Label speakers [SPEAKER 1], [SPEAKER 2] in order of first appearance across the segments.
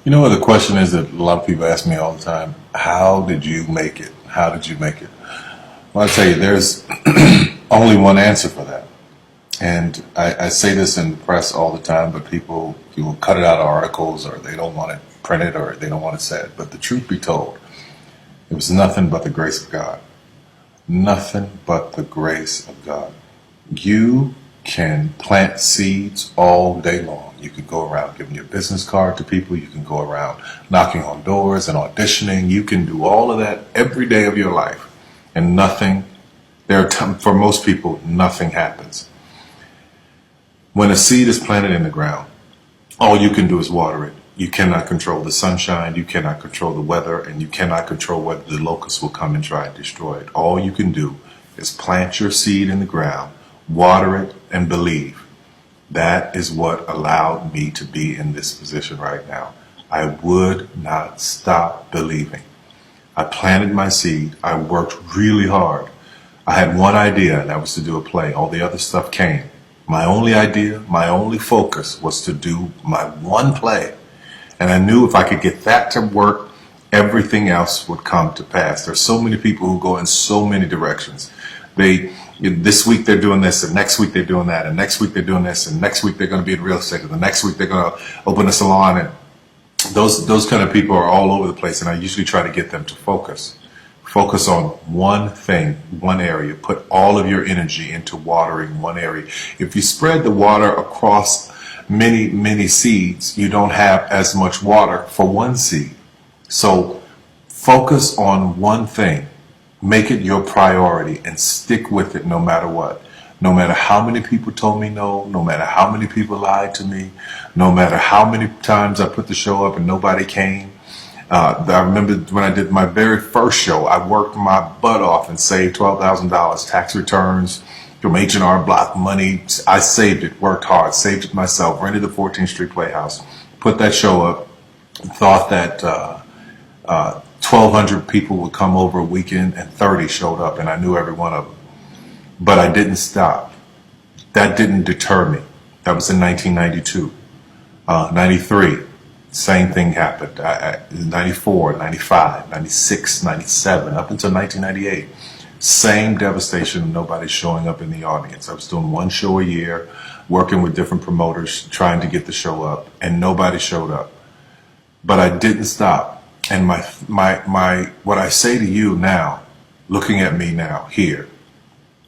[SPEAKER 1] You know what the question is that a lot of people ask me all the time? How did you make it? How did you make it? Well, I tell you, there's only one answer for that. And I say this in the press all the time, but people cut it out of articles, or they don't want it printed, or they don't want it said. But the truth be told, it was nothing but the grace of God. Nothing but the grace of God. You can plant seeds all day long. You can go around giving your business card to people. You can go around knocking on doors and auditioning. You can do all of that every day of your life. And nothing, for most people, nothing happens. When a seed is planted in the ground, all you can do is water it. You cannot control the sunshine, you cannot control the weather, and you cannot control whether the locusts will come and try and destroy it. All you can do is plant your seed in the ground, water it, and believe. That is what allowed me to be in this position right now. I would not stop believing. I planted my seed. I worked really hard. I had one idea, and that was to do a play. All the other stuff came. My only idea, my only focus was to do my one play. And I knew if I could get that to work, everything else would come to pass. There's so many people who go in so many directions. This week they're doing this, and next week they're doing that, and next week they're doing this, and next week they're going to be in real estate, and the next week they're going to open a salon. And those kind of people are all over the place, and I usually try to get them to focus. Focus on one thing, one area. Put all of your energy into watering one area. If you spread the water across many seeds, you don't have as much water for one seed. So focus on one thing. Make it your priority and stick with it no matter what. No matter how many people told me no, no matter how many people lied to me, no matter how many times I put the show up and nobody came. I remember when I did my very first show, I worked my butt off and saved $12,000 tax returns from H&R Block money. I saved it, worked hard, saved it myself, rented the 14th Street Playhouse, put that show up, thought that 1,200 people would come over a weekend, and 30 showed up, and I knew every one of them. But I didn't stop. That didn't deter me. That was in 1992. 93, same thing happened. 94, 95, 96, 97, up until 1998. Same devastation, nobody showing up in the audience. I was doing one show a year, working with different promoters, trying to get the show up, and nobody showed up. But I didn't stop. And what I say to you now, looking at me now, here,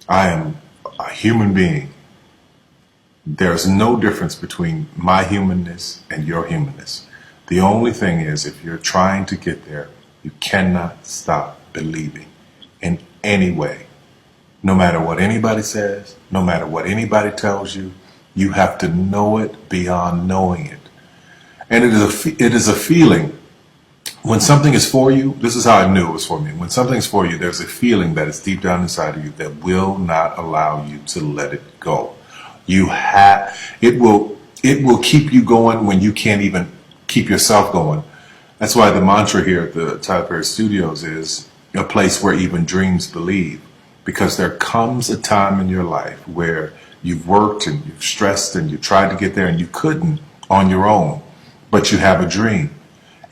[SPEAKER 1] I am a human being. There's no difference between my humanness and your humanness. The only thing is, if you're trying to get there, you cannot stop believing in any way. No matter what anybody says, no matter what anybody tells you, you have to know it beyond knowing it. And it is a feeling. When something is for you, this is how I knew it was for me. When something's for you, there's a feeling that is deep down inside of you that will not allow you to let it go. It will keep you going when you can't even keep yourself going. That's why the mantra here at the Tyler Perry Studios is a place where even dreams believe. Because there comes a time in your life where you've worked and you've stressed and you tried to get there and you couldn't on your own, but you have a dream.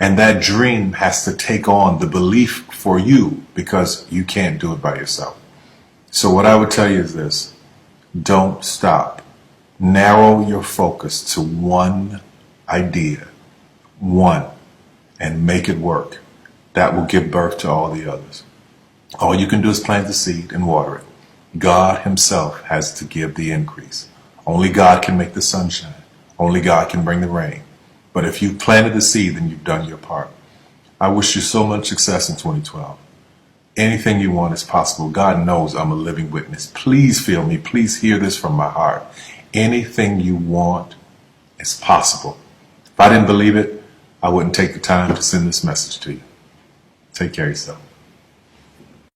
[SPEAKER 1] And that dream has to take on the belief for you because you can't do it by yourself. So what I would tell you is this: don't stop. Narrow your focus to one idea, one, and make it work. That will give birth to all the others. All you can do is plant the seed and water it. God himself has to give the increase. Only God can make the sunshine. Only God can bring the rain. But if you planted the seed, then you've done your part. I wish you so much success in 2012. Anything you want is possible. God knows I'm a living witness. Please feel me. Please hear this from my heart. Anything you want is possible. If I didn't believe it, I wouldn't take the time to send this message to you. Take care of yourself.